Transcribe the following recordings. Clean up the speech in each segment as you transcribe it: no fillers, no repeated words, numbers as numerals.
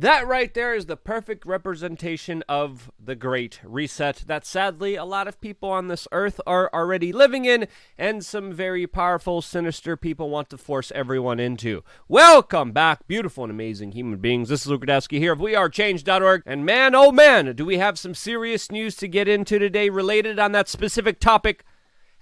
That right there is the perfect representation of the Great Reset that sadly a lot of people on this earth are already living in, and some very powerful, sinister people want to force everyone into. Welcome back, beautiful and amazing human beings. This is Luke Radowski here of wearechange.org, and man, oh man, do we have some serious news to get into today related on that specific topic,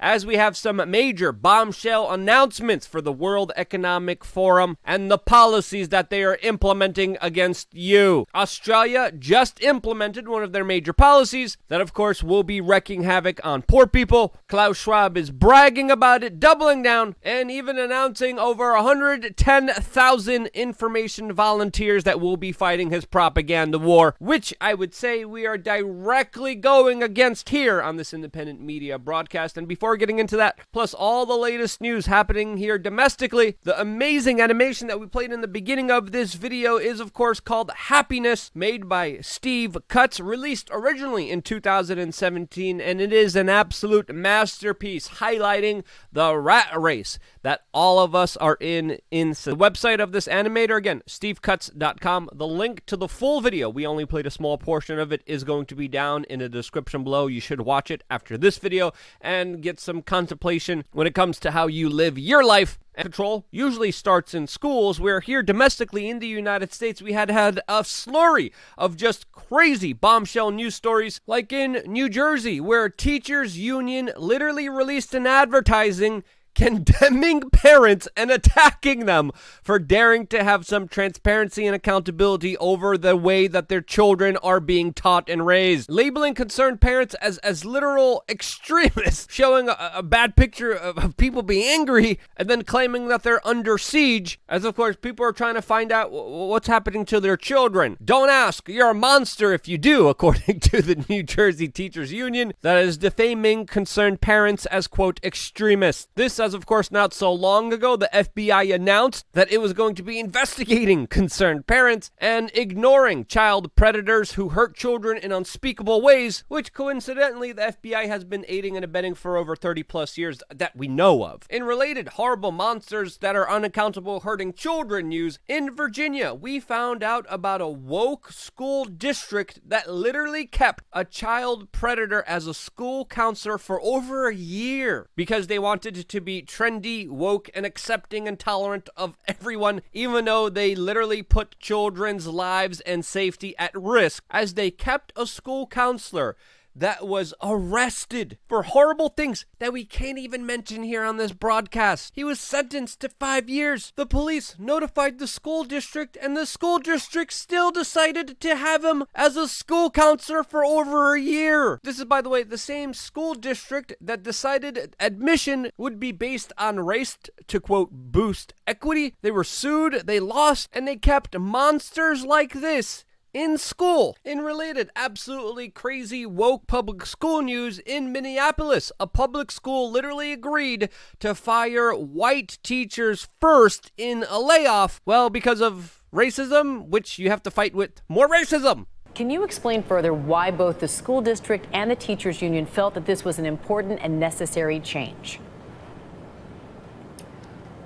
as we have some major bombshell announcements for the World Economic Forum and the policies that they are implementing against you. Australia just implemented one of their major policies that, of course, will be wreaking havoc on poor people. Klaus Schwab is bragging about it, doubling down, and even announcing over 110,000 information volunteers that will be fighting his propaganda war, which I would say we are directly going against here on this independent media broadcast. And before getting into that, plus all the latest news happening here domestically, the amazing animation that we played in the beginning of this video is of course called Happiness, made by Steve Cutts, released originally in 2017, and it is an absolute masterpiece highlighting the rat race that all of us are in. The website of this animator, again, stevecutts.com. The link to the full video, we only played a small portion of it, is going to be down in the description below. You should watch it after this video and get some contemplation when it comes to how you live your life. Control usually starts in schools, where here domestically in the United States we had a slurry of just crazy bombshell news stories, like in New Jersey, where a teachers union literally released an advertising condemning parents and attacking them for daring to have some transparency and accountability over the way that their children are being taught and raised, labeling concerned parents as literal extremists, showing a bad picture of people being angry, and then claiming that they're under siege, as of course people are trying to find out what's happening to their children. Don't ask, you're a monster if you do, according to the New Jersey Teachers Union, that is defaming concerned parents as, quote, extremists. This, as of course not so long ago, the FBI announced that it was going to be investigating concerned parents and ignoring child predators who hurt children in unspeakable ways, which coincidentally the FBI has been aiding and abetting for over 30 plus years that we know of. In related horrible monsters that are unaccountable hurting children news, in Virginia we found out about a woke school district that literally kept a child predator as a school counselor for over a year because they wanted it to be trendy, woke, and accepting and tolerant of everyone, even though they literally put children's lives and safety at risk, as they kept a school counselor that was arrested for horrible things that we can't even mention here on this broadcast. He was sentenced to 5 years. The police notified the school district, and the school district still decided to have him as a school counselor for over a year. This is, by the way, the same school district that decided admission would be based on race to, quote, boost equity. They were sued, they lost, and they kept monsters like this in school. In related absolutely crazy woke public school news, in Minneapolis, a public school literally agreed to fire white teachers first in a layoff, well, because of racism, which you have to fight with more racism. Can you explain further why both the school district and the teachers union felt that this was an important and necessary change?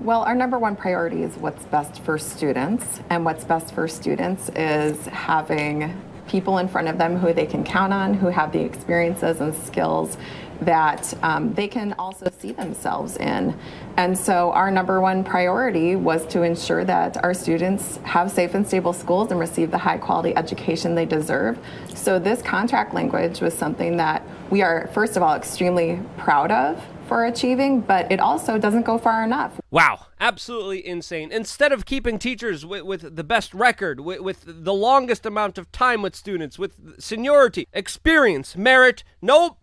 Well, our number one priority is what's best for students, and what's best for students is having people in front of them who they can count on, who have the experiences and skills that they can also see themselves in. And so our number one priority was to ensure that our students have safe and stable schools and receive the high quality education they deserve. So this contract language was something that we are, first of all, extremely proud of for achieving, but it also doesn't go far enough. Wow, absolutely insane. Instead of keeping teachers with the best record, with the longest amount of time with students, with seniority, experience, merit, nope,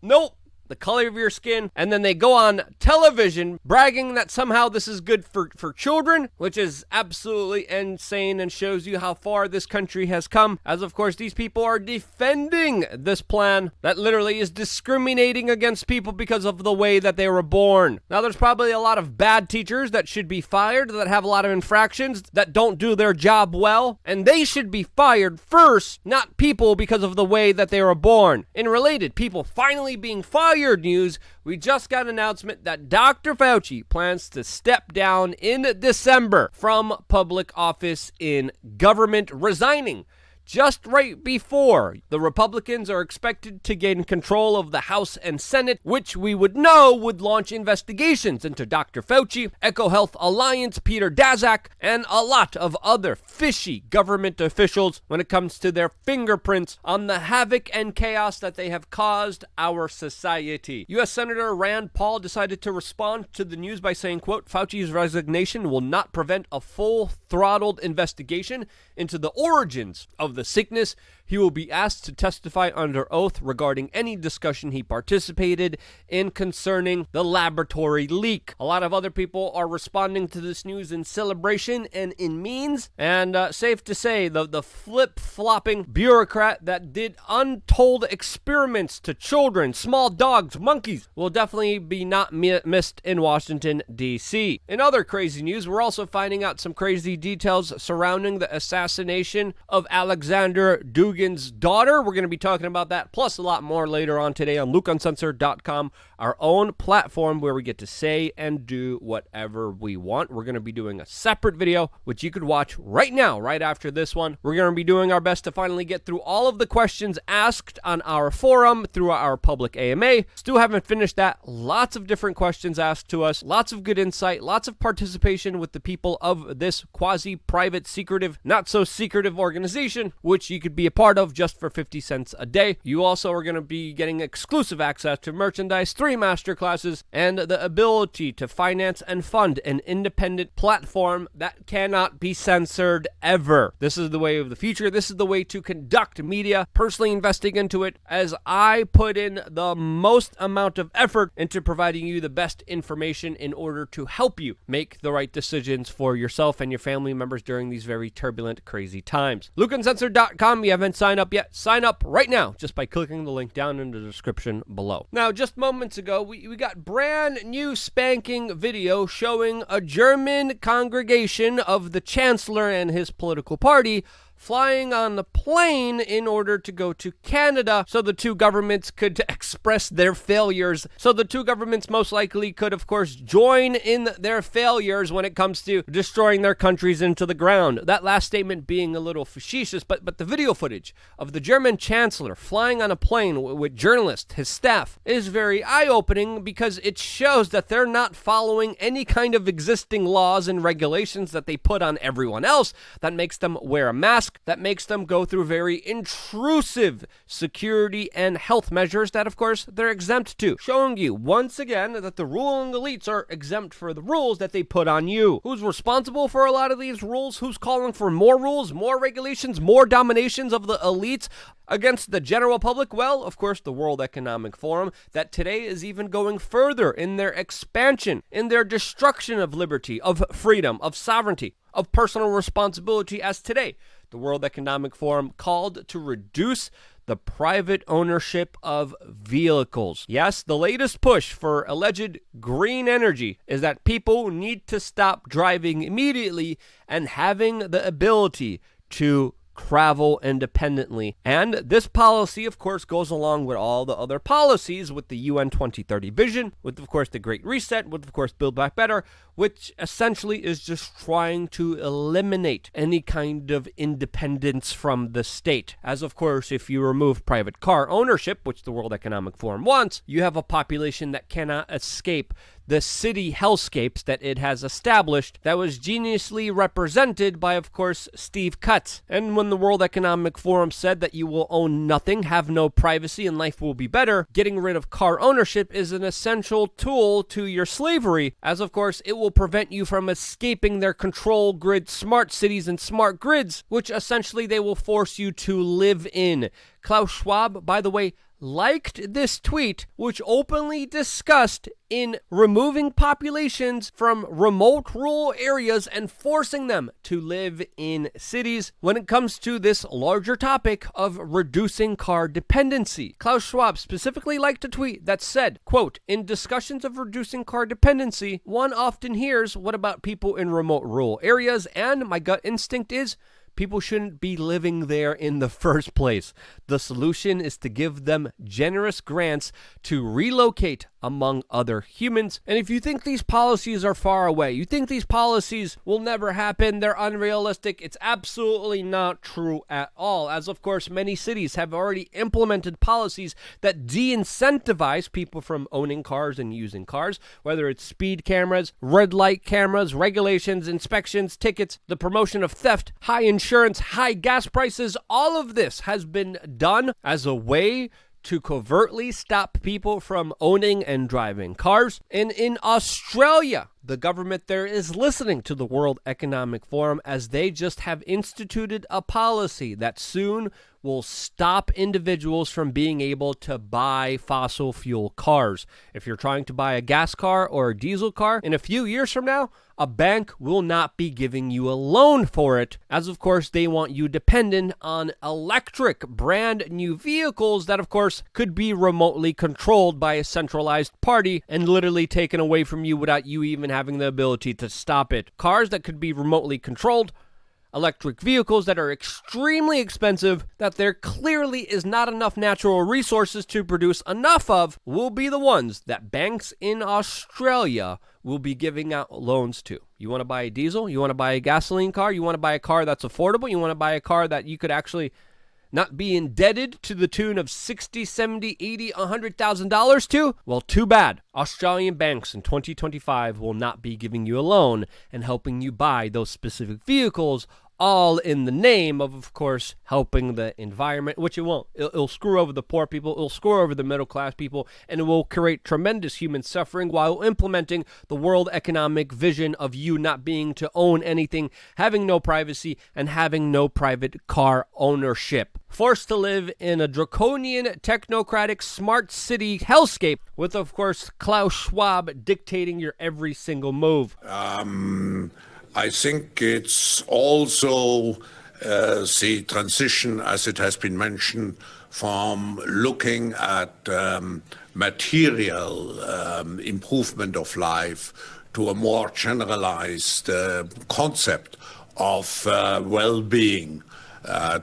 the color of your skin, and then they go on television bragging that somehow this is good for children, which is absolutely insane and shows you how far this country has come, as of course these people are defending this plan that literally is discriminating against people because of the way that they were born. Now there's probably a lot of bad teachers that should be fired, that have a lot of infractions, that don't do their job well, and they should be fired first, not people because of the way that they were born. In related people finally being fired news, we just got an announcement that Dr. Fauci plans to step down in December from public office in government, resigning just right before the Republicans are expected to gain control of the House and Senate, which we would know would launch investigations into Dr. Fauci, EcoHealth Alliance, Peter Daszak, and a lot of other fishy government officials when it comes to their fingerprints on the havoc and chaos that they have caused our society. U.S. Senator Rand Paul decided to respond to the news by saying, quote, Fauci's resignation will not prevent a full-throttled investigation into the origins of the sickness. He will be asked to testify under oath regarding any discussion he participated in concerning the laboratory leak. A lot of other people are responding to this news in celebration and in means, and safe to say, the flip-flopping bureaucrat that did untold experiments to children, small dogs, monkeys, will definitely be not missed in Washington, D.C. In other crazy news, we're also finding out some crazy details surrounding the assassination of Alexander Dugin's daughter. We're going to be talking about that, plus a lot more later on today on LukeUncensored.com, our own platform where we get to say and do whatever we want. We're going to be doing a separate video, which you could watch right now, right after this one. We're going to be doing our best to finally get through all of the questions asked on our forum through our public AMA. Still haven't finished that. Lots of different questions asked to us, lots of good insight, lots of participation with the people of this quasi-private, secretive, not so secretive organization, which you could be a part of just for 50 cents a day. You also are going to be getting exclusive access to merchandise, 3 masterclasses, and the ability to finance and fund an independent platform that cannot be censored ever. This is the way of the future. This is the way to conduct media. Personally investing into it as I put in the most amount of effort into providing you the best information in order to help you make the right decisions for yourself and your family members during these very turbulent, crazy times. LukeUncensored.com. You haven't signed up yet? Sign up right now just by clicking the link down in the description below. Now, just moments ago, we got brand new spanking video showing a German congregation of the Chancellor and his political party flying on the plane in order to go to Canada so the two governments could express their failures. So the two governments most likely could, of course, join in their failures when it comes to destroying their countries into the ground. That last statement being a little facetious, but the video footage of the German Chancellor flying on a plane with journalists, his staff, is very eye-opening because it shows that they're not following any kind of existing laws and regulations that they put on everyone else that makes them wear a mask, that makes them go through very intrusive security and health measures that, of course, they're exempt to. Showing you, once again, that the ruling elites are exempt for the rules that they put on you. Who's responsible for a lot of these rules? Who's calling for more rules, more regulations, more dominations of the elites against the general public? Well, of course, the World Economic Forum, that today is even going further in their expansion, in their destruction of liberty, of freedom, of sovereignty, of personal responsibility, as today the World Economic Forum called to reduce the private ownership of vehicles. Yes, the latest push for alleged green energy is that people need to stop driving immediately and having the ability to travel independently. And this policy, of course, goes along with all the other policies, with the UN 2030 vision, with, of course, the Great Reset, with, of course, Build Back Better, which essentially is just trying to eliminate any kind of independence from the state. As, of course, if you remove private car ownership, which the World Economic Forum wants, you have a population that cannot escape the city hellscapes that it has established, that was geniusly represented by, of course, Steve Cutts. And when the World Economic Forum said that you will own nothing, have no privacy, and life will be better, getting rid of car ownership is an essential tool to your slavery, as, of course, it will prevent you from escaping their control grid, smart cities, and smart grids, which essentially they will force you to live in. Klaus Schwab, by the way, liked this tweet, which openly discussed in removing populations from remote rural areas and forcing them to live in cities when it comes to this larger topic of reducing car dependency. Klaus Schwab specifically liked a tweet that said, quote, "In discussions of reducing car dependency, one often hears, what about people in remote rural areas? And my gut instinct is, people shouldn't be living there in the first place. The solution is to give them generous grants to relocate among other humans. And if you think these policies are far away, you think these policies will never happen, they're unrealistic, it's absolutely not true at all. As of course, many cities have already implemented policies that de-incentivize people from owning cars and using cars, whether it's speed cameras, red light cameras, regulations, inspections, tickets, the promotion of theft, high insurance, high gas prices. All of this has been done as a way to covertly stop people from owning and driving cars. And in Australia, the government there is listening to the World Economic Forum, as they just have instituted a policy that soon will stop individuals from being able to buy fossil fuel cars. If you're trying to buy a gas car or a diesel car, in a few years from now, a bank will not be giving you a loan for it, as of course they want you dependent on electric brand new vehicles that of course could be remotely controlled by a centralized party and literally taken away from you without you even having the ability to stop it. Cars that could be remotely controlled, electric vehicles that are extremely expensive, that there clearly is not enough natural resources to produce enough of, will be the ones that banks in Australia will be giving out loans to. You want to buy a diesel? You want to buy a gasoline car? You want to buy a car that's affordable? You want to buy a car that you could actually not be indebted to the tune of $60, $70, $80, $100,000 to? Well, too bad. Australian banks in 2025 will not be giving you a loan and helping you buy those specific vehicles, all in the name of course, helping the environment, which it won't. It'll screw over the poor people, it'll screw over the middle class people, and it will create tremendous human suffering while implementing the World Economic Vision of you not being to own anything, having no privacy, and having no private car ownership. Forced to live in a draconian, technocratic, smart city hellscape with, of course, Klaus Schwab dictating your every single move. I think it's also the transition, as it has been mentioned, from looking at material improvement of life to a more generalized concept of well-being,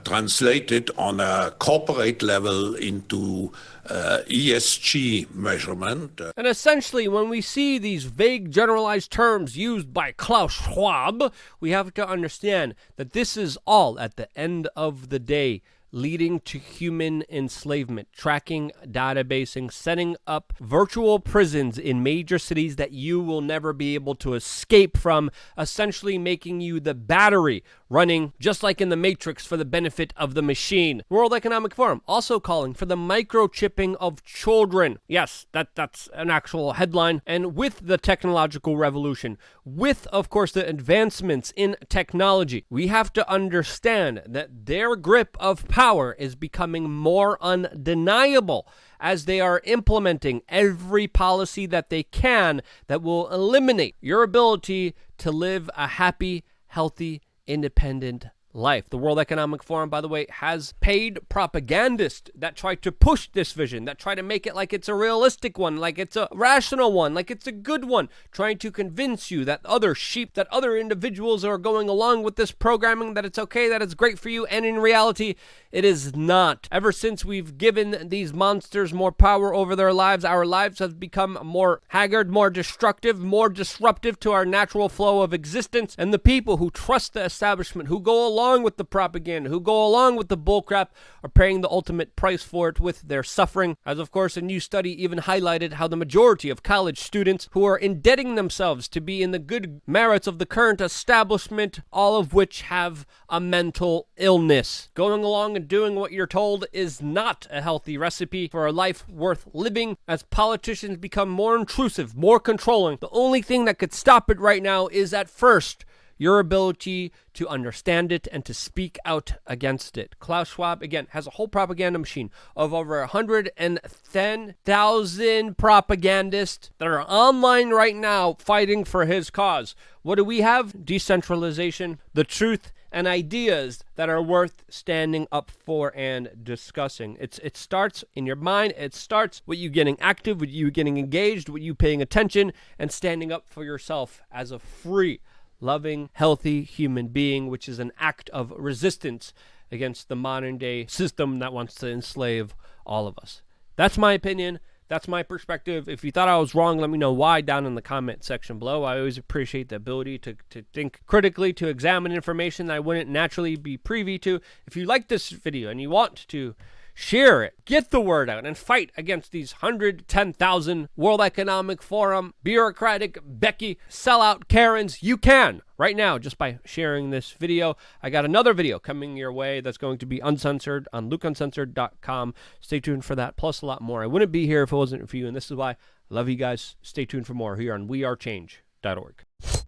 translated on a corporate level into ESG measurement. And essentially, when we see these vague generalized terms used by Klaus Schwab, we have to understand that this is all, at the end of the day, leading to human enslavement, tracking, databasing, setting up virtual prisons in major cities that you will never be able to escape from, essentially making you the battery running just like in the Matrix for the benefit of the machine. World Economic Forum also calling for the microchipping of children. Yes, that's an actual headline. And with the technological revolution, with, of course, the advancements in technology, we have to understand that their grip of power is becoming more undeniable as they are implementing every policy that they can that will eliminate your ability to live a happy, healthy, independent life. The World Economic Forum, by the way, has paid propagandists that try to push this vision, that try to make it like it's a realistic one, like it's a rational one, like it's a good one, trying to convince you that other sheep, that other individuals are going along with this programming, that it's okay, that it's great for you, and in reality, it is not. Ever since we've given these monsters more power over their lives, our lives have become more haggard, more destructive, more disruptive to our natural flow of existence, and the people who trust the establishment, who go along with the propaganda, who go along with the bullcrap, are paying the ultimate price for it with their suffering. As of course, a new study even highlighted how the majority of college students who are indebting themselves to be in the good merits of the current establishment, all of which have a mental illness. Going along and doing what you're told is not a healthy recipe for a life worth living. As politicians become more intrusive, more controlling, the only thing that could stop it right now is, at first, your ability to understand it and to speak out against it. Klaus Schwab, again, has a whole propaganda machine of over 110,000 propagandists that are online right now fighting for his cause. What do we have? Decentralization, the truth, and ideas that are worth standing up for and discussing. It starts in your mind. It starts with you getting active, with you getting engaged, with you paying attention and standing up for yourself as a free, loving, healthy human being, which is an act of resistance against the modern day system that wants to enslave all of us. That's my opinion. That's my perspective. If you thought I was wrong, let me know why down in the comment section below. I always appreciate the ability to think critically, to examine information that I wouldn't naturally be privy to. If you like this video and you want to share it, get the word out, and fight against these 110,000 World Economic Forum, bureaucratic, Becky, sellout Karens, you can right now just by sharing this video. I got another video coming your way that's going to be uncensored on lukeuncensored.com. Stay tuned for that, plus a lot more. I wouldn't be here if it wasn't for you, and this is why I love you guys. Stay tuned for more here on wearechange.org.